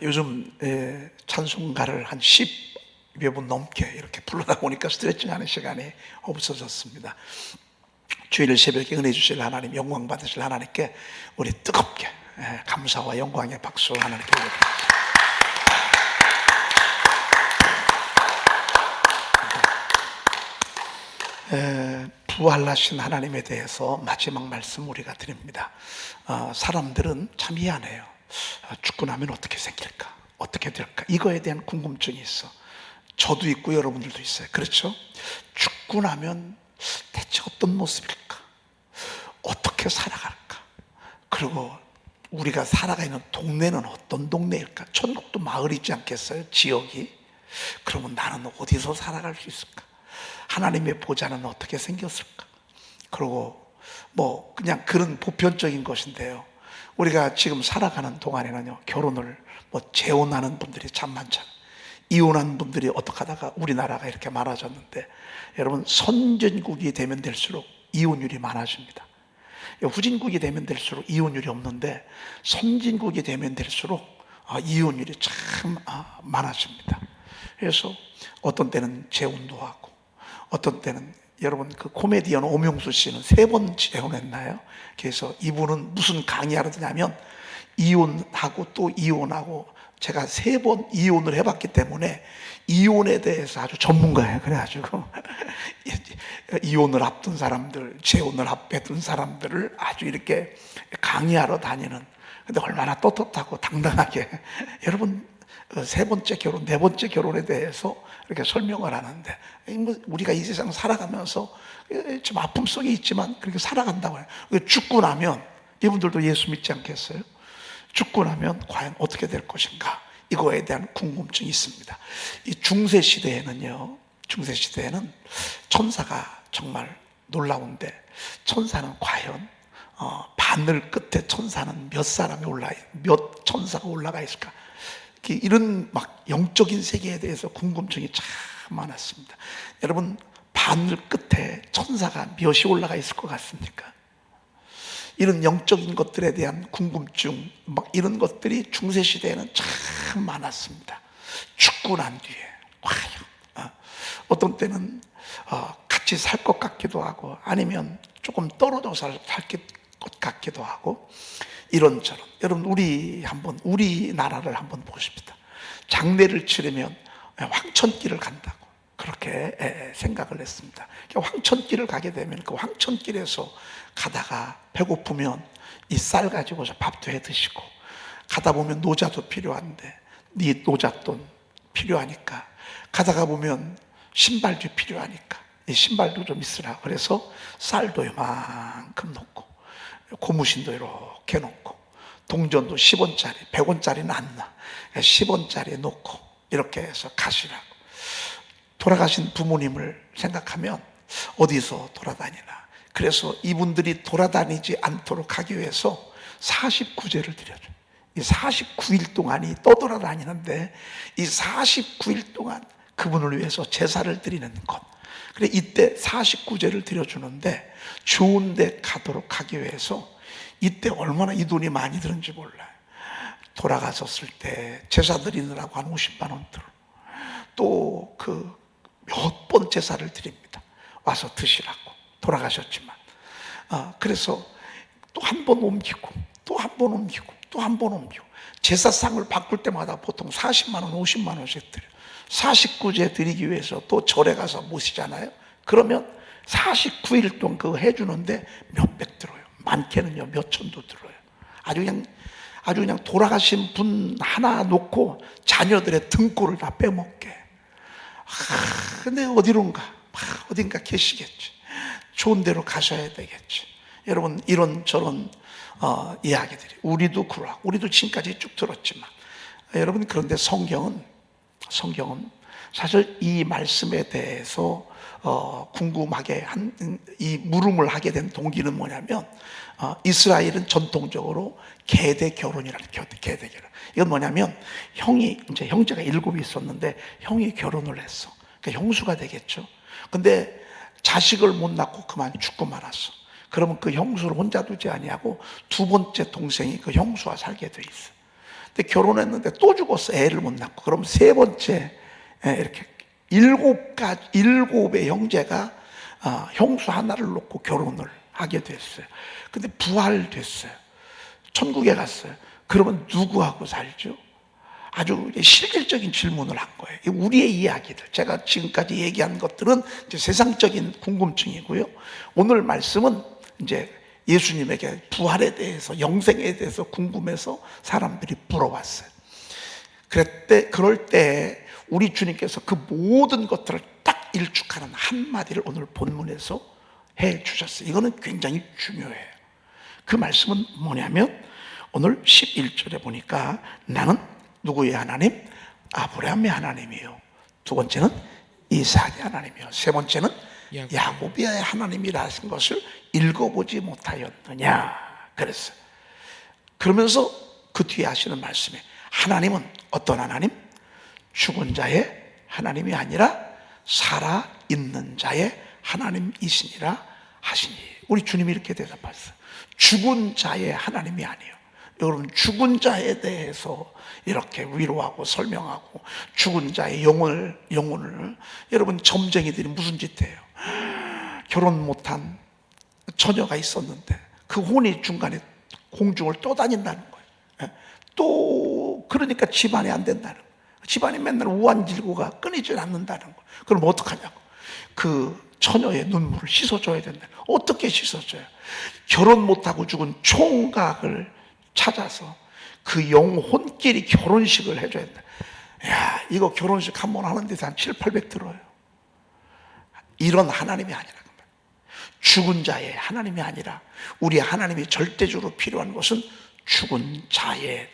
요즘 찬송가를 한 10여 분 넘게 이렇게 부르다 보니까 스트레칭하는 시간이 없어졌습니다. 주일 새벽에 은혜 주실 하나님, 영광 받으실 하나님께 우리 뜨겁게 감사와 영광의 박수 하나님께 올려드립니다. 부활하신 하나님에 대해서 마지막 말씀 우리가 드립니다. 사람들은 참 미안해요. 죽고 나면 어떻게 생길까? 어떻게 될까? 이거에 대한 궁금증이 있어. 저도 있고 여러분들도 있어요. 그렇죠? 죽고 나면 대체 어떤 모습일까? 어떻게 살아갈까? 그리고 우리가 살아가 있는 동네는 어떤 동네일까? 천국도 마을이지 않겠어요? 지역이. 그러면 나는 어디서 살아갈 수 있을까? 하나님의 보좌는 어떻게 생겼을까? 그리고 그냥 그런 보편적인 것인데요, 우리가 지금 살아가는 동안에는요, 결혼을 재혼하는 분들이 참 많잖아요. 이혼한 분들이 어떻게 하다가 우리나라가 이렇게 많아졌는데, 여러분, 선진국이 되면 될수록 이혼율이 많아집니다. 후진국이 되면 될수록 이혼율이 없는데, 선진국이 되면 될수록 이혼율이 참 많아집니다. 그래서 어떤 때는 재혼도 하고, 어떤 때는, 여러분, 그 코미디언 오명수 씨는 3번 재혼했나요? 그래서 이분은 무슨 강의하러 드냐면, 이혼하고 또 이혼하고, 제가 3번 이혼을 해봤기 때문에 이혼에 대해서 아주 전문가예요. 그래가지고 이혼을 앞둔 사람들, 재혼을 앞에 둔 사람들을 아주 이렇게 강의하러 다니는, 근데 얼마나 떳떳하고 당당하게 여러분 3번째 결혼, 4번째 결혼에 대해서 이렇게 설명을 하는데, 우리가 이 세상 살아가면서 좀 아픔 속에 있지만 그렇게 살아간다고 해요. 죽고 나면, 이분들도 예수 믿지 않겠어요? 죽고 나면 과연 어떻게 될 것인가? 이거에 대한 궁금증이 있습니다. 이 중세시대에는요, 중세시대에는 천사가 정말 놀라운데, 천사는 과연 바늘 끝에 천사는 몇 천사가 올라가 있을까? 이런 영적인 세계에 대해서 궁금증이 참 많았습니다. 여러분, 바늘 끝에 천사가 몇이 올라가 있을 것 같습니까? 이런 영적인 것들에 대한 궁금증, 이런 것들이 중세시대에는 참 많았습니다. 죽고 난 뒤에 과연 어떤 때는 같이 살 것 같기도 하고, 아니면 조금 떨어져서 살 것 같기도 하고, 이런저런. 여러분, 우리나라를 한번 보십시다. 장례를 치르면 황천길을 간다고 그렇게 생각을 했습니다. 황천길을 가게 되면 그 황천길에서 가다가 배고프면 이 쌀 가지고서 밥도 해 드시고, 가다 보면 노자도 필요한데 네 노잣돈 필요하니까, 가다가 보면 신발도 필요하니까 이 신발도 좀 있으라 그래서 쌀도 이만큼 놓고, 고무신도 이렇게 놓고, 동전도 10원짜리, 100원짜리는 안 나, 10원짜리 놓고 이렇게 해서 가시라고. 돌아가신 부모님을 생각하면 어디서 돌아다니나. 그래서 이분들이 돌아다니지 않도록 하기 위해서 49제를 드려줘요. 이 49일 동안이 떠돌아다니는데, 이 49일 동안 그분을 위해서 제사를 드리는 것. 그래, 이때 49제를 드려주는데, 좋은 데 가도록 하기 위해서 이때 얼마나 이 돈이 많이 드는지 몰라요. 돌아가셨을 때 제사 드리느라고 한 50만 원 들어. 또 몇 번 제사를 드립니다. 와서 드시라고. 돌아가셨지만. 그래서 또 한 번 옮기고, 또 한 번 옮기고, 또 한 번 옮기고, 제사상을 바꿀 때마다 보통 40만 원, 50만 원씩 드려요. 49제 드리기 위해서 또 절에 가서 모시잖아요. 그러면 49일 동안 그거 해주는데 몇백 들어요. 많게는요 몇 천도 들어요. 아주 그냥 돌아가신 분 하나 놓고 자녀들의 등골을 다 빼먹게. 근데 어디론가, 어딘가 계시겠지. 좋은 데로 가셔야 되겠지. 여러분, 이런저런 이야기들이, 우리도 그러하고, 우리도 지금까지 쭉 들었지만, 여러분, 그런데 성경은 사실 이 말씀에 대해서 궁금하게 이 물음을 하게 된 동기는 뭐냐면, 이스라엘은 전통적으로 계대 결혼이라는, 계대 결혼. 이건 뭐냐면, 형제가 7이 있었는데 형이 결혼을 했어. 그러니까 형수가 되겠죠. 근데 자식을 못 낳고 그만 죽고 말았어. 그러면 그 형수를 혼자 두지 아니하고 두 번째 동생이 그 형수와 살게 돼 있어. 근데 결혼했는데 또 죽었어. 애를 못 낳고. 그럼 세 번째, 이렇게 일곱의 형제가 형수 하나를 놓고 결혼을 하게 됐어요. 근데 부활됐어요. 천국에 갔어요. 그러면 누구하고 살죠? 아주 실질적인 질문을 한 거예요. 우리의 이야기들, 제가 지금까지 얘기한 것들은 이제 세상적인 궁금증이고요. 오늘 말씀은 이제 예수님에게 부활에 대해서, 영생에 대해서 궁금해서 사람들이 물어봤어요. 그럴 때 우리 주님께서 그 모든 것들을 딱 일축하는 한마디를 오늘 본문에서 해 주셨어요. 이거는 굉장히 중요해요. 그 말씀은 뭐냐면 오늘 11절에 보니까 나는 누구의 하나님? 아브라함의 하나님이요. 두 번째는 이삭의 하나님이요. 세 번째는 야곱의 하나님이라는 것을 읽어보지 못하였느냐 그랬어요. 그러면서 그 뒤에 하시는 말씀에 하나님은 어떤 하나님? 죽은 자의 하나님이 아니라 살아있는 자의 하나님이시니라 하시니. 우리 주님이 이렇게 대답하셨어요. 죽은 자의 하나님이 아니에요. 여러분, 죽은 자에 대해서 이렇게 위로하고 설명하고 죽은 자의 영혼을 여러분, 점쟁이들이 무슨 짓 해요? 결혼 못한 처녀가 있었는데 그 혼이 중간에 공중을 떠다닌다는 거예요. 또 그러니까 집안이 안 된다는 거예요. 집안이 맨날 우환질고가 끊이질 않는다는 거예요. 그럼 어떡하냐고. 그 처녀의 눈물을 씻어줘야 된다. 어떻게 씻어줘요? 결혼 못하고 죽은 총각을 찾아서 그 영혼끼리 결혼식을 해줘야 된다. 야, 이거 결혼식 한 번 하는데 한 700~800 들어요. 이런 하나님이 아니라, 죽은 자의 하나님이 아니라 우리 하나님이 절대적으로 필요한 것은 죽은 자의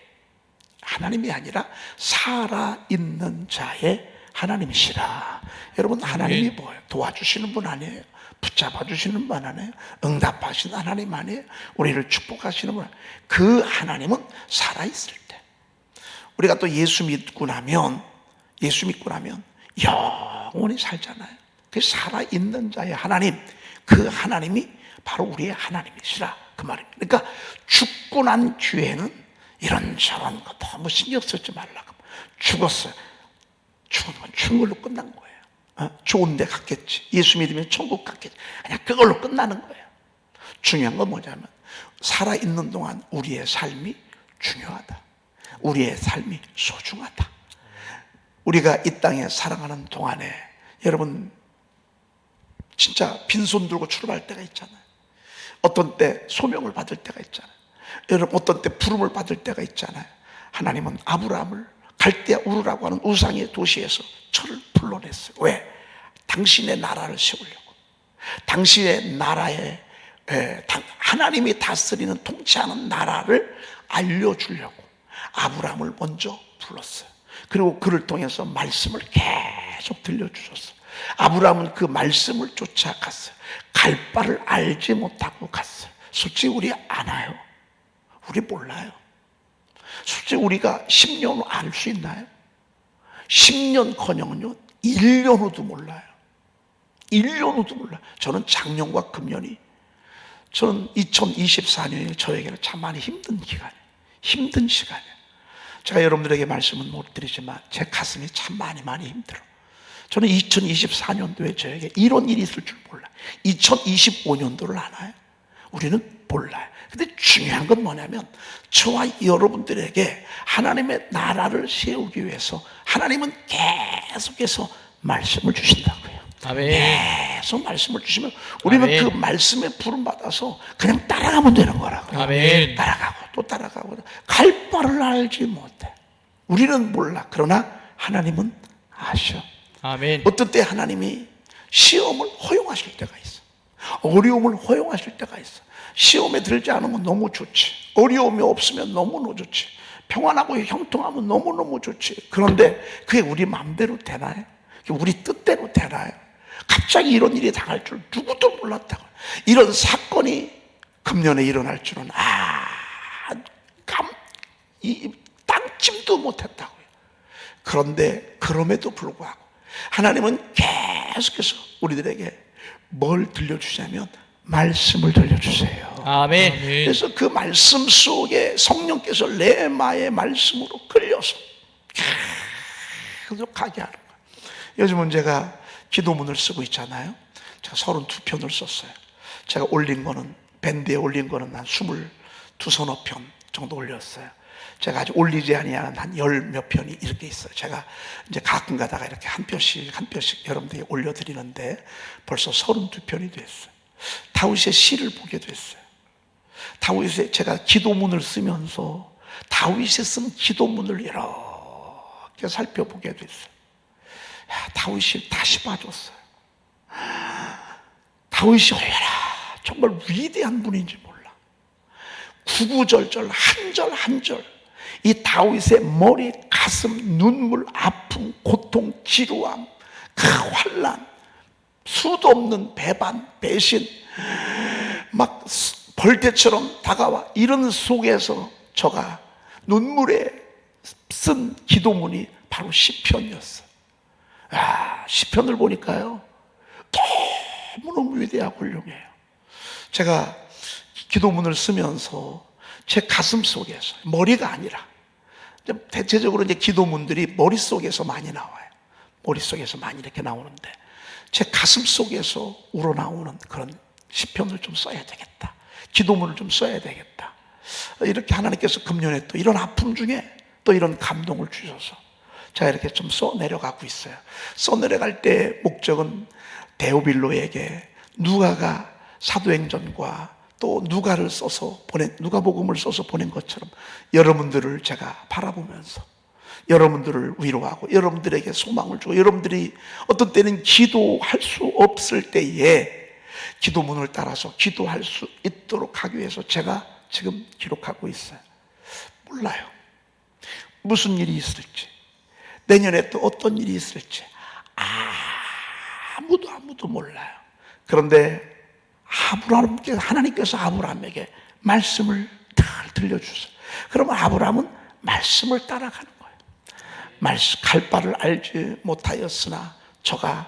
하나님이 아니라 살아있는 자의 하나님이시라. 여러분, 하나님이 뭐예요? 도와주시는 분 아니에요? 붙잡아 주시는 분 아니에요? 응답하시는 하나님 아니에요? 우리를 축복하시는 분 아니에요? 그 하나님은 살아있을 때, 우리가 또 예수 믿고 나면 영원히 살잖아요. 그 살아있는 자의 하나님, 그 하나님이 바로 우리의 하나님이시라, 그 말입니다. 그러니까 죽고 난 뒤에는 이런저런 거 너무 신경 쓰지 말라고. 죽었어요. 죽은 건 죽은 걸로 끝난 거예요. 좋은 데 갔겠지. 예수 믿으면 천국 갔겠지. 그냥 그걸로 끝나는 거예요. 중요한 건 뭐냐면 살아있는 동안 우리의 삶이 중요하다. 우리의 삶이 소중하다. 우리가 이 땅에 살아가는 동안에 여러분, 진짜 빈손 들고 출발할 때가 있잖아요. 어떤 때 소명을 받을 때가 있잖아요. 여러분, 어떤 때 부름을 받을 때가 있잖아요. 하나님은 아브라함을 갈대아 우르라고 하는 우상의 도시에서 저를 불러냈어요. 왜? 당신의 나라를 세우려고. 당신의 나라에 하나님이 다스리는, 통치하는 나라를 알려주려고 아브라함을 먼저 불렀어요. 그리고 그를 통해서 말씀을 계속 들려주셨어요. 아브라함은 그 말씀을 쫓아갔어요. 갈 바를 알지 못하고 갔어요. 솔직히 우리 아나요? 우리 몰라요. 솔직히 우리가 10년 후 알 수 있나요? 10년커녕은요 1년 후도 몰라요. 1년 후도 몰라요. 저는 작년과 금년이, 저는 2024년이 저에게는 참 많이 힘든 기간이에요. 힘든 시간이에요. 제가 여러분들에게 말씀은 못 드리지만 제 가슴이 참 많이 힘들어. 저는 2024년도에 저에게 이런 일이 있을 줄 몰라요. 2025년도를 아나요? 우리는 몰라요. 근데 중요한 건 뭐냐면 저와 여러분들에게 하나님의 나라를 세우기 위해서 하나님은 계속해서 말씀을 주신다고요. 아멘. 계속 말씀을 주시면 우리는 아멘. 그 말씀에 부름받아서 그냥 따라가면 되는 거라고요. 아멘. 따라가고 또 따라가고 갈 바를 알지 못해. 우리는 몰라. 그러나 하나님은 아셔. 아멘. 어떤 때 하나님이 시험을 허용하실 때가 있어. 어려움을 허용하실 때가 있어. 시험에 들지 않으면 너무 좋지. 어려움이 없으면 너무너무 좋지. 평안하고 형통하면 너무너무 좋지. 그런데 그게 우리 마음대로 되나요? 우리 뜻대로 되나요? 갑자기 이런 일이 당할 줄 누구도 몰랐다고. 이런 사건이 금년에 일어날 줄은 땅찜도 못했다고요. 그런데 그럼에도 불구하고 하나님은 계속해서 우리들에게 뭘 들려주냐면 말씀을 들려주세요. 아멘. 그래서 그 말씀 속에 성령께서 레마의 말씀으로 끌려서 계속 가게 하는 거예요. 요즘은 제가 기도문을 쓰고 있잖아요. 제가 32편을 썼어요. 제가 올린 거는, 밴드에 올린 거는 한 22서너 편 정도 올렸어요. 제가 아직 올리지 아니한 한 10몇 편이 이렇게 있어요. 제가 이제 가끔 가다가 이렇게 한 편씩 여러분들에게 올려드리는데 벌써 32편이 됐어요. 다윗의 시를 보게 됐어요. 다윗의, 제가 기도문을 쓰면서 다윗이 쓴 기도문을 이렇게 살펴보게 됐어요. 다윗이 다시 봐줬어요. 다윗이 얼마나 정말 위대한 분인지 몰라. 구구절절 한 절 한 절 이 다윗의 머리, 가슴, 눈물, 아픔, 고통, 지루함, 그 환난, 수도 없는 배반, 배신, 막 벌떼처럼 다가와, 이런 속에서 저가 눈물에 쓴 기도문이 바로 시편이었어요. 시편을 보니까요 너무너무 위대하고 훌륭해요. 제가 기도문을 쓰면서 제 가슴 속에서, 머리가 아니라, 대체적으로 이제 기도문들이 머릿속에서 많이 나와요. 머릿속에서 많이 이렇게 나오는데 제 가슴 속에서 우러나오는 그런 시편을 좀 써야 되겠다, 기도문을 좀 써야 되겠다, 이렇게 하나님께서 금년에 또 이런 아픔 중에 또 이런 감동을 주셔서 제가 이렇게 좀 써내려가고 있어요. 써내려갈 때 목적은 데오빌로에게 누가가 사도행전과 또 누가를 써서 보낸, 누가복음을 써서 보낸 것처럼 여러분들을 제가 바라보면서 여러분들을 위로하고 여러분들에게 소망을 주고, 여러분들이 어떤 때는 기도할 수 없을 때에 기도문을 따라서 기도할 수 있도록 하기 위해서 제가 지금 기록하고 있어요. 몰라요, 무슨 일이 있을지, 내년에 또 어떤 일이 있을지 아무도 몰라요. 그런데 하나님께서 아브라함에게 말씀을 다 들려주세요. 그러면 아브라함은 말씀을 따라가는 거예요. 갈 바를 알지 못하였으나 저가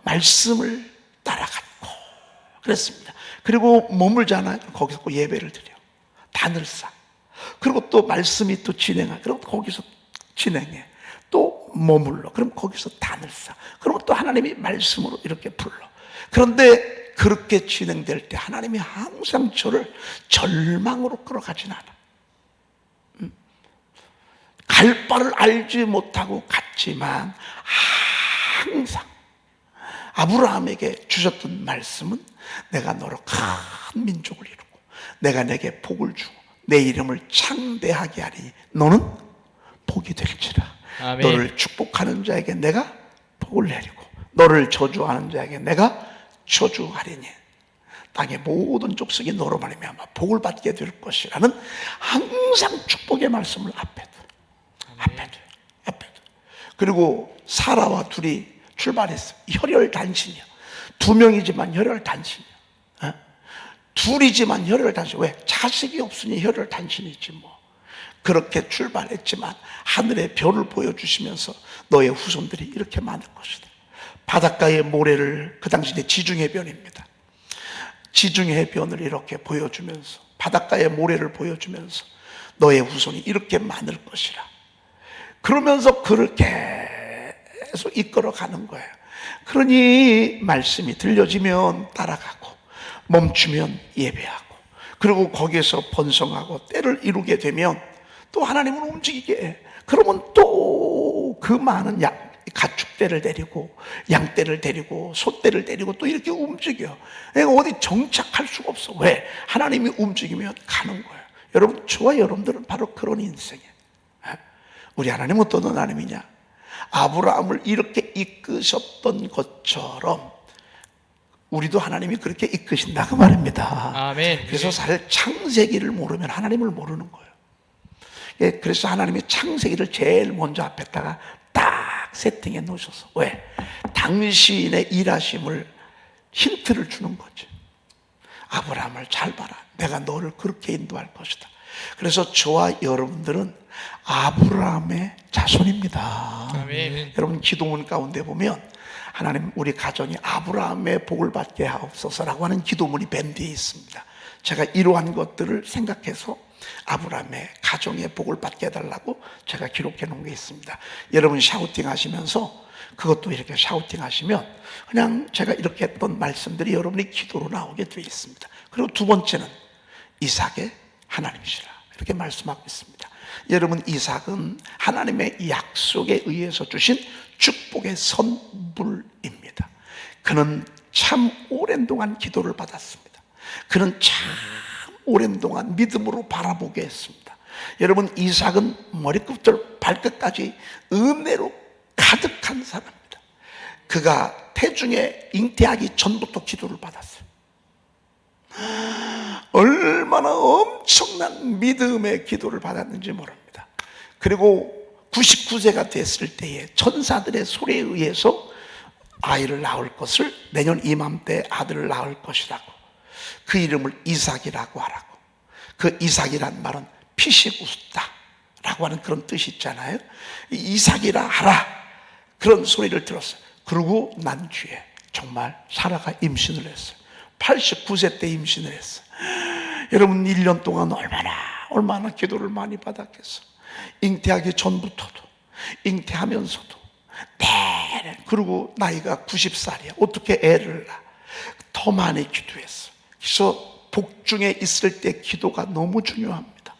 말씀을 따라갔고 그랬습니다. 그리고 머물잖아요. 거기서 예배를 드려, 다늘사. 그리고 또 말씀이 또 진행하, 그리고 거기서 진행해, 또 머물러, 그럼 거기서 다늘사. 그리고 또 하나님이 말씀으로 이렇게 불러. 그런데 그렇게 진행될 때 하나님이 항상 저를 절망으로 끌어가진 않아. 갈 바를 알지 못하고 갔지만 항상 아브라함에게 주셨던 말씀은 내가 너로 큰 민족을 이루고 내가 내게 복을 주고 내 이름을 창대하게 하리니 너는 복이 될지라. 아멘. 너를 축복하는 자에게 내가 복을 내리고 너를 저주하는 자에게 내가 저주하리니 땅의 모든 족속이 너로 말미암아 복을 받게 될 것이라는 항상 축복의 말씀을 앞에 둬. 그리고 사라와 둘이 출발했어요. 혈혈단신이요. 2명이지만 혈혈단신이요. 둘이지만 혈혈단신. 왜? 자식이 없으니 혈혈단신이지 뭐. 그렇게 출발했지만 하늘의 별을 보여주시면서 너의 후손들이 이렇게 많을 것이다. 바닷가의 모래를, 그 당시에 지중해변입니다. 지중해변을 이렇게 보여주면서, 바닷가의 모래를 보여주면서 너의 후손이 이렇게 많을 것이라. 그러면서 그를 계속 이끌어가는 거예요. 그러니 말씀이 들려지면 따라가고 멈추면 예배하고, 그리고 거기에서 번성하고 때를 이루게 되면 또 하나님은 움직이게 해. 그러면 또 그 많은 가축대를 데리고 양떼를 데리고 소떼를 데리고 또 이렇게 움직여. 내가 어디 정착할 수가 없어. 왜? 하나님이 움직이면 가는 거예요. 여러분, 저와 여러분들은 바로 그런 인생이에요. 우리 하나님은 어떤 하나님이냐? 아브라함을 이렇게 이끄셨던 것처럼 우리도 하나님이 그렇게 이끄신다 그 말입니다. 아멘. 그래서 사실 창세기를 모르면 하나님을 모르는 거예요. 예, 그래서 하나님이 창세기를 제일 먼저 앞에다가 딱 세팅해 놓으셔서, 왜? 당신의 일하심을 힌트를 주는 거지. 아브라함을 잘 봐라. 내가 너를 그렇게 인도할 것이다. 그래서 저와 여러분들은 아브라함의 자손입니다. 아멘. 여러분 기도문 가운데 보면 하나님 우리 가정이 아브라함의 복을 받게 하옵소서라고 하는 기도문이 밴드에 있습니다. 제가 이러한 것들을 생각해서 아브라함의 가정의 복을 받게 해달라고 제가 기록해 놓은 게 있습니다. 여러분 샤우팅 하시면서 그것도 이렇게 샤우팅 하시면 그냥 제가 이렇게 했던 말씀들이 여러분의 기도로 나오게 되어 있습니다. 그리고 두 번째는 이삭의 하나님이시라 이렇게 말씀하고 있습니다. 여러분 이삭은 하나님의 약속에 의해서 주신 축복의 선물입니다. 그는 참 오랜 동안 기도를 받았습니다. 그는 참 오랜 동안 믿음으로 바라보게 했습니다. 여러분 이삭은 머리끝부터 발끝까지 은혜로 가득한 사람입니다. 그가 태중에 잉태하기 전부터 기도를 받았어요. 얼마나 엄청난 믿음의 기도를 받았는지 모릅니다. 그리고 99세가 됐을 때에 천사들의 소리에 의해서 아이를 낳을 것을 내년 이맘때 아들을 낳을 것이라고 그 이름을 이삭이라고 하라고. 그 이삭이란 말은 핏이 굳다라고 하는 그런 뜻이 있잖아요. 이삭이라 하라 그런 소리를 들었어요. 그러고 난 뒤에 정말 사라가 임신을 했어요. 89세 때 임신을 했어요. 여러분 1년 동안 얼마나 기도를 많이 받았겠어. 잉태하기 전부터도 잉태하면서도 내내. 그리고 나이가 90살이야 어떻게 애를 낳아. 더 많이 기도했어. 그래서 복중에 있을 때 기도가 너무 중요합니다.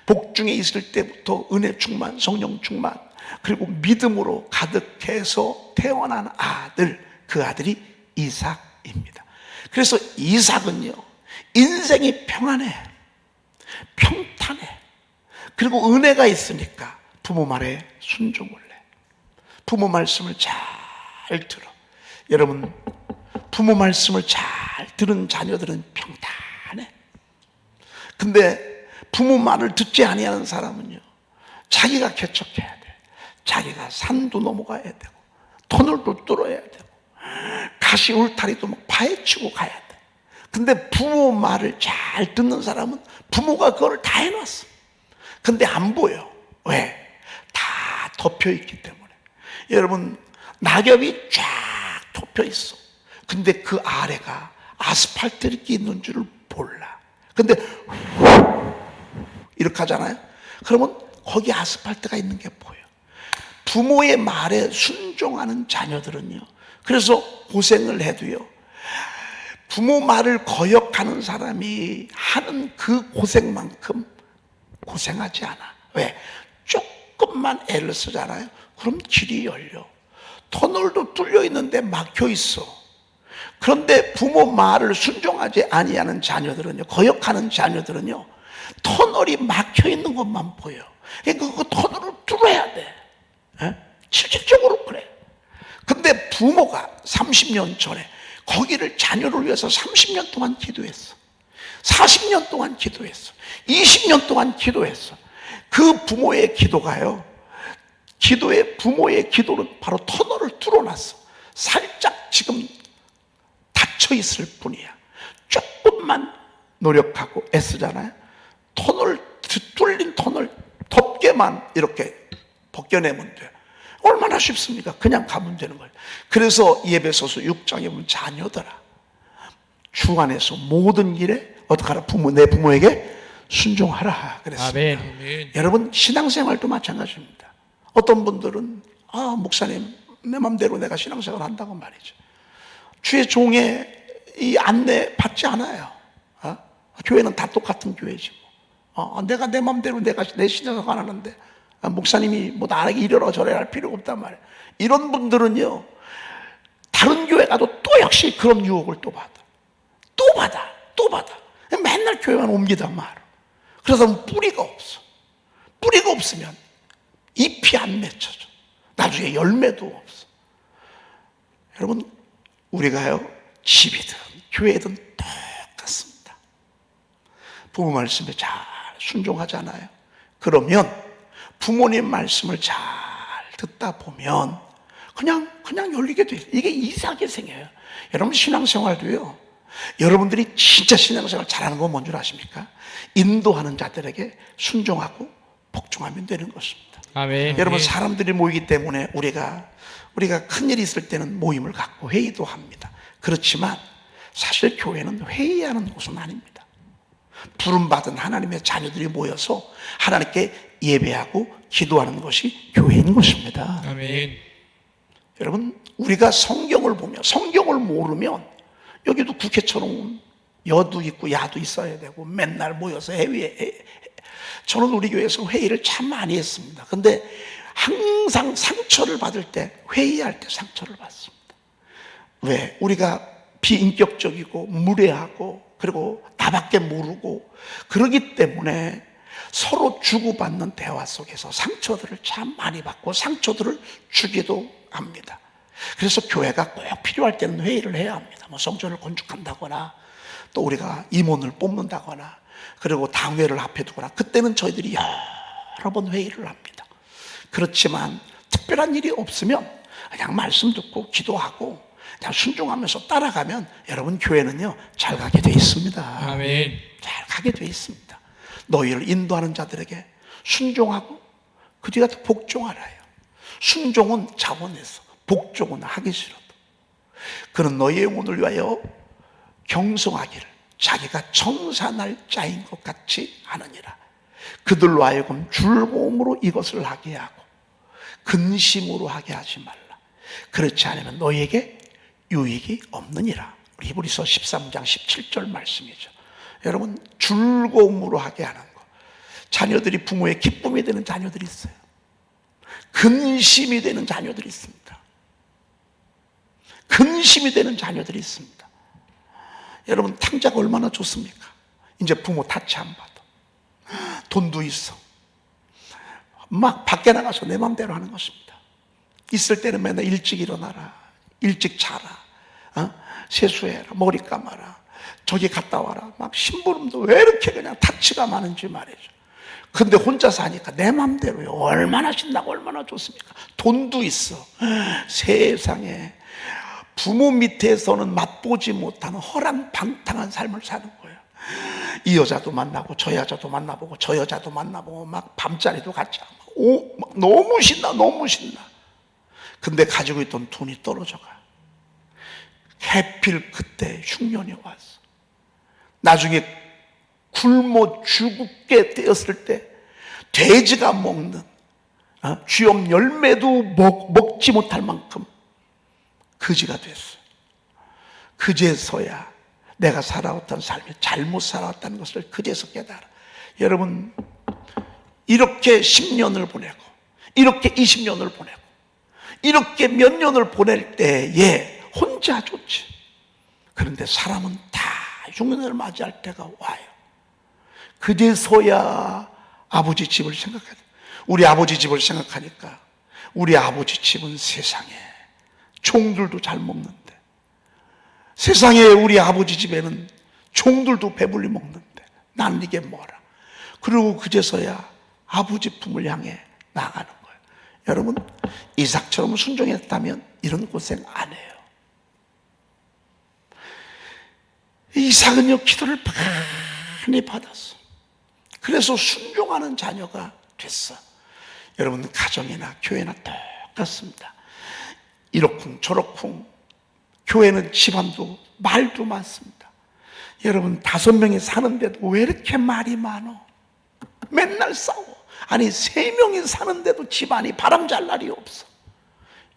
복중에 있을 때부터 은혜 충만, 성령 충만, 그리고 믿음으로 가득해서 태어난 아들, 그 아들이 이삭입니다. 그래서 이삭은요 인생이 평안해, 평탄해. 그리고 은혜가 있으니까 부모 말에 순종을 해. 부모 말씀을 잘 들어. 여러분 부모 말씀을 잘 들은 자녀들은 평탄해. 근데 부모 말을 듣지 아니하는 사람은요 자기가 개척해야 돼. 자기가 산도 넘어가야 되고 터널도 뚫어야 되고 가시 울타리도 막 파헤치고 가야 돼. 근데 부모 말을 잘 듣는 사람은 부모가 그걸 다 해놨어. 근데 안 보여. 왜? 다 덮여있기 때문에. 여러분 낙엽이 쫙 덮여있어. 근데 그 아래가 아스팔트 이렇게 있는 줄을 몰라. 근데 이렇게 하잖아요. 그러면 거기 아스팔트가 있는 게 보여. 부모의 말에 순종하는 자녀들은요 그래서 고생을 해도요 부모 말을 거역하는 사람이 하는 그 고생만큼 고생하지 않아. 왜? 조금만 애를 쓰잖아요. 그럼 길이 열려. 터널도 뚫려 있는데 막혀 있어. 그런데 부모 말을 순종하지 아니하는 자녀들은요, 거역하는 자녀들은요 터널이 막혀 있는 것만 보여. 그러니까 그 터널을 뚫어야 돼. 실질적으로 그래. 근데 부모가 30년 전에 거기를 자녀를 위해서 30년 동안 기도했어. 40년 동안 기도했어. 20년 동안 기도했어. 그 부모의 기도가요, 부모의 기도는 바로 터널을 뚫어놨어. 살짝 지금 닫혀 있을 뿐이야. 조금만 노력하고 애쓰잖아요. 뚫린 터널 덮개만 이렇게 벗겨내면 돼. 얼마나 쉽습니까? 그냥 가면 되는 거예요. 그래서 예배소서 6장에 보면 자녀들아 주 안에서 모든 일에 어떡하라? 내 부모에게 순종하라 그랬습니다. 아멘. 여러분 신앙생활도 마찬가지입니다. 어떤 분들은 목사님 내 맘대로 내가 신앙생활 한다고 말이죠. 주의 종의 이 안내 받지 않아요. 교회는 다 똑같은 교회지 내가 내 맘대로 내가 내 신앙생활 하는데 목사님이 뭐 나에게 이래라 저래라 할 필요가 없단 말이에요. 이런 분들은요 다른 교회 가도 또 역시 그런 유혹을 또 받아. 맨날 교회만 옮기단 말이에요. 그래서 뿌리가 없어. 뿌리가 없으면 잎이 안 맺혀져. 나중에 열매도 없어. 여러분 우리가요 집이든 교회든 똑같습니다. 부모 말씀에 잘 순종하잖아요. 그러면 부모님 말씀을 잘 듣다 보면 그냥 열리게 돼요. 이게 이상하게 생겨요. 여러분 신앙생활도요 여러분들이 진짜 신앙생활 잘하는 건 뭔 줄 아십니까? 인도하는 자들에게 순종하고 복종하면 되는 것입니다. 아멘. 여러분, 사람들이 모이기 때문에 우리가 큰일이 있을 때는 모임을 갖고 회의도 합니다. 그렇지만 사실 교회는 회의하는 곳은 아닙니다. 부름받은 하나님의 자녀들이 모여서 하나님께 예배하고 기도하는 것이 교회인 것입니다. 아멘. 여러분, 우리가 성경을 보면, 성경을 모르면 여기도 국회처럼 여도 있고 야도 있어야 되고 맨날 모여서 저는 우리 교회에서 회의를 참 많이 했습니다. 근데 항상 상처를 받을 때, 회의할 때 상처를 받습니다. 왜? 우리가 비인격적이고 무례하고 그리고 나밖에 모르고 그러기 때문에 서로 주고받는 대화 속에서 상처들을 참 많이 받고 상처들을 주기도 합니다. 그래서 교회가 꼭 필요할 때는 회의를 해야 합니다. 뭐 성전을 건축한다거나 또 우리가 임원을 뽑는다거나 그리고 당회를 앞에 두거나 그때는 저희들이 여러 번 회의를 합니다. 그렇지만 특별한 일이 없으면 그냥 말씀 듣고 기도하고 그냥 순종하면서 따라가면 여러분, 교회는요 잘 가게 돼 있습니다. 아멘. 잘 가게 돼 있습니다. 너희를 인도하는 자들에게 순종하고 그 뒤가 또 복종하라요. 순종은 자원해서, 복종은 하기 싫어도. 그는 너희의 영혼을 위하여 경성하기를 자기가 청산할 자인 것 같이 하느니라. 그들로 하여금 즐거움으로 이것을 하게 하고 근심으로 하게 하지 말라. 그렇지 않으면 너희에게 유익이 없느니라. 우리 히브리서 13장 17절 말씀이죠. 여러분, 즐거움으로 하게 하는 것. 자녀들이 부모의 기쁨이 되는 자녀들이 있어요. 근심이 되는 자녀들이 있습니다. 근심이 되는 자녀들이 있습니다. 여러분, 탕자가 얼마나 좋습니까? 이제 부모 타치 안 받아. 돈도 있어. 막 밖에 나가서 내 맘대로 하는 것입니다. 있을 때는 맨날 일찍 일어나라, 일찍 자라, 세수해라, 머리 감아라, 저기 갔다 와라. 막 심부름도 왜 이렇게 그냥 타치가 많은지 말이죠. 근데 혼자 사니까 내 맘대로요. 얼마나 신나고 얼마나 좋습니까? 돈도 있어. 세상에 부모 밑에서는 맛보지 못하는 허랑방탕한 삶을 사는 거예요. 이 여자도 만나고 저 여자도 만나보고 저 여자도 만나보고 막 밤자리도 같이 하고 막 너무 신나, 너무 신나. 근데 가지고 있던 돈이 떨어져가. 해필 그때 흉년이 왔어. 나중에 굶어 죽게 되었을 때 돼지가 먹는 쥐엄 열매도 먹지 못할 만큼 거지가 됐어요. 그제서야 내가 살아왔던 삶이 잘못 살아왔다는 것을 그제서 깨달아. 여러분, 이렇게 10년을 보내고 이렇게 20년을 보내고 이렇게 몇 년을 보낼 때에 혼자 좋지. 그런데 사람은 다 흉년을 맞이할 때가 와요. 그제서야 아버지 집을 생각하죠. 우리 아버지 집을 생각하니까 우리 아버지 집은 세상에 종들도 잘 먹는데, 세상에 우리 아버지 집에는 종들도 배불리 먹는데 나는 이게 뭐라. 그리고 그제서야 아버지 품을 향해 나가는 거예요. 여러분, 이삭처럼 순종했다면 이런 고생 안 해요. 이삭은요 기도를 많이 받았어. 그래서 순종하는 자녀가 됐어. 여러분, 가정이나 교회나 똑같습니다. 이러쿵 저러쿵. 교회는 집안도 말도 많습니다. 여러분, 5명이 사는데도 왜 이렇게 말이 많어? 맨날 싸워. 아니, 3명이 사는데도 집안이 바람 잘 날이 없어.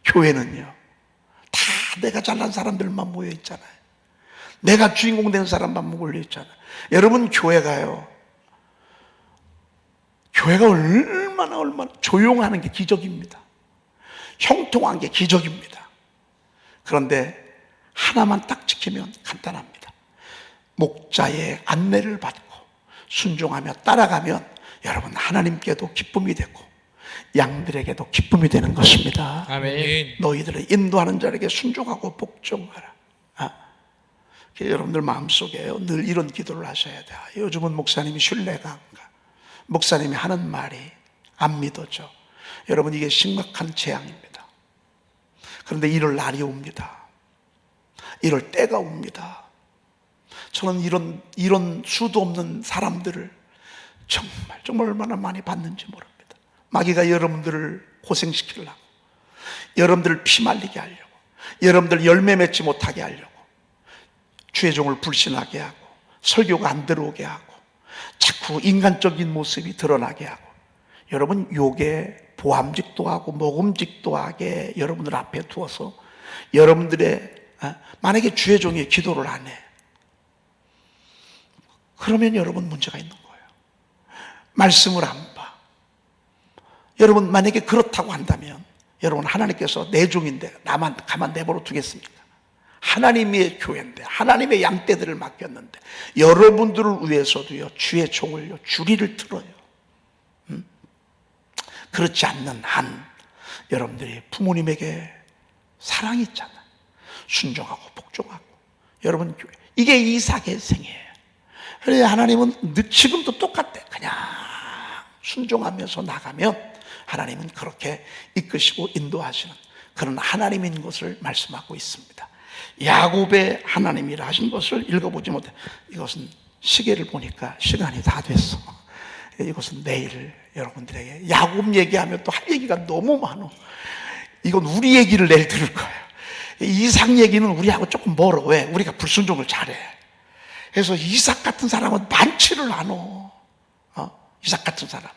교회는요 다 내가 잘난 사람들만 모여 있잖아요. 내가 주인공 된 사람만 몰려 있잖아요. 여러분, 교회가 얼마나 조용하는 게 기적입니다. 형통한 게 기적입니다. 그런데 하나만 딱 지키면 간단합니다. 목자의 안내를 받고 순종하며 따라가면 여러분, 하나님께도 기쁨이 되고 양들에게도 기쁨이 되는 것입니다. 아멘. 너희들을 인도하는 자에게 순종하고 복종하라. 여러분들 마음속에 늘 이런 기도를 하셔야 돼요. 요즘은 목사님이 신뢰가 안 가. 목사님이 하는 말이 안 믿어져. 여러분, 이게 심각한 재앙입니다. 그런데 이럴 날이 옵니다. 이럴 때가 옵니다. 저는 이런 수도 없는 사람들을 정말 얼마나 많이 받는지 모릅니다. 마귀가 여러분들을 고생시키려고, 여러분들을 피말리게 하려고, 여러분들 열매 맺지 못하게 하려고, 주의 종을 불신하게 하고, 설교가 안 들어오게 하고, 자꾸 인간적인 모습이 드러나게 하고, 여러분 욕에 보암직도 하고 모금직도 하게 여러분들 앞에 두어서 여러분들의, 만약에 주의 종이 기도를 안 해, 그러면 여러분 문제가 있는 거예요. 말씀을 안 봐. 여러분 만약에 그렇다고 한다면 여러분, 하나님께서 내 종인데 나만 가만 내버려 두겠습니까? 하나님의 교회인데, 하나님의 양떼들을 맡겼는데, 여러분들을 위해서도요 주의 종을요 주리를 틀어요. 그렇지 않는 한 여러분들이 부모님에게 사랑이 있잖아요. 순종하고 복종하고. 여러분, 이게 이삭의 생애예요. 그래서 하나님은 지금도 똑같대. 그냥 순종하면서 나가면 하나님은 그렇게 이끄시고 인도하시는 그런 하나님인 것을 말씀하고 있습니다. 야곱의 하나님이라 하신 것을 읽어보지 못해. 이것은 시계를 보니까 시간이 다 됐어. 이것은 내일 여러분들에게, 야곱 얘기하면 또 할 얘기가 너무 많아. 이건 우리 얘기를 내일 들을 거예요. 이삭 얘기는 우리하고 조금 멀어. 왜? 우리가 불순종을 잘해. 그래서 이삭 같은 사람은 많지를 않아. 이삭 같은 사람은.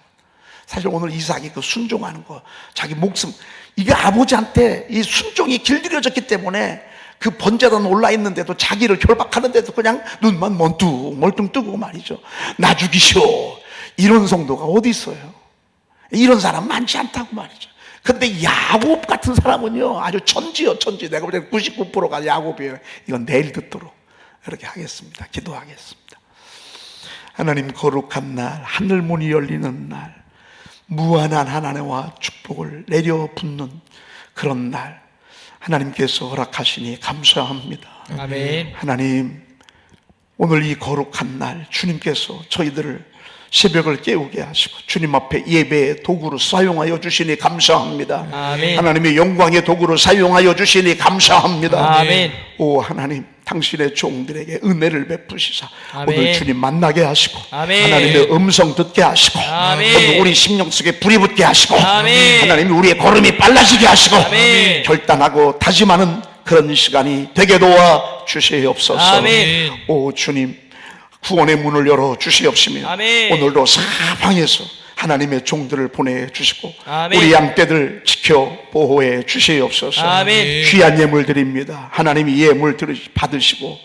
사실 오늘 이삭이 그 순종하는 거, 자기 목숨, 이게 아버지한테 이 순종이 길들여졌기 때문에 그 번제단 올라 있는데도 자기를 결박하는데도 그냥 눈만 멀뚱 뜨고 말이죠. 나 죽이시오. 이런 성도가 어디 있어요? 이런 사람 많지 않다고 말이죠. 근데 야곱 같은 사람은요 아주 천지요, 천지. 내가 볼 때 99%가 야곱이에요. 이건 내일 듣도록 그렇게 하겠습니다. 기도하겠습니다. 하나님, 거룩한 날, 하늘 문이 열리는 날, 무한한 하나님과 축복을 내려 붓는 그런 날 하나님께서 허락하시니 감사합니다. 아멘. 하나님, 오늘 이 거룩한 날 주님께서 저희들을 새벽을 깨우게 하시고 주님 앞에 예배의 도구로 사용하여 주시니 감사합니다. 아멘. 하나님의 영광의 도구로 사용하여 주시니 감사합니다. 아멘. 오 하나님, 당신의 종들에게 은혜를 베푸시사 아멘. 오늘 주님 만나게 하시고 아멘. 하나님의 음성 듣게 하시고 아멘. 오늘 우리 심령 속에 불이 붙게 하시고 아멘. 하나님 우리의 걸음이 빨라지게 하시고 아멘. 결단하고 다짐하는 그런 시간이 되게 도와 주시옵소서. 아멘. 오 주님, 구원의 문을 열어 주시옵시며 아멘. 오늘도 사방에서 하나님의 종들을 보내주시고 아멘. 우리 양떼들 지켜 보호해 주시옵소서. 아멘. 귀한 예물 드립니다. 하나님이 예물 받으시고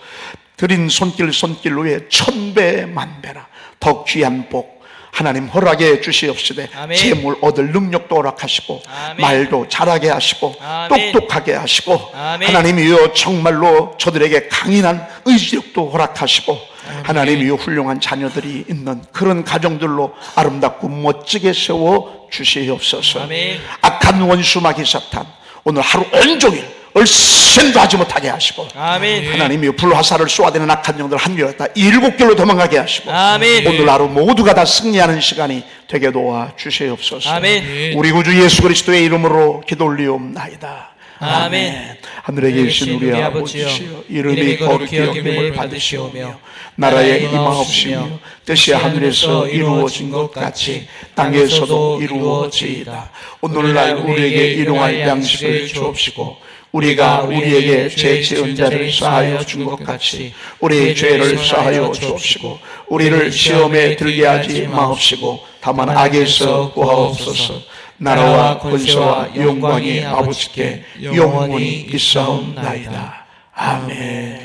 드린 손길로에 천배 만배나 더 귀한 복 하나님 허락해 주시옵시되 아멘. 재물 얻을 능력도 허락하시고 아멘. 말도 잘하게 하시고 아멘. 똑똑하게 하시고 아멘. 하나님이여 정말로 저들에게 강인한 의지력도 허락하시고 하나님이여 훌륭한 자녀들이 있는 그런 가정들로 아름답고 멋지게 세워 주시옵소서. 아멘. 악한 원수 마귀 사탄 오늘 하루 온종일 얼씬도 하지 못하게 하시고 아멘. 하나님이 불화살을 쏘아대는 악한 영들 한 개가 다 7개로 도망가게 하시고 아멘. 오늘 하루 모두가 다 승리하는 시간이 되게 도와 주시옵소서. 아멘. 우리 구주 예수 그리스도의 이름으로 기도 올리옵나이다. 아멘. 하늘에 계신 우리 아버지여, 이름이 거룩히 여김을 받으시오며 나라에 임하옵시며 뜻이 하늘에서 이루어진 것 같이 땅에서도 이루어지이다. 오늘날 우리에게 일용할 양식을 주옵시고 우리가 우리에게 죄 지은 자를 사하여 준 것 같이 우리의 죄를 사하여 주옵시고 우리를 시험에 들게 하지 마옵시고 다만 악에서 구하옵소서. 나라와 권세와 영광이 아버지께 영원히 있사옵나이다. 아멘.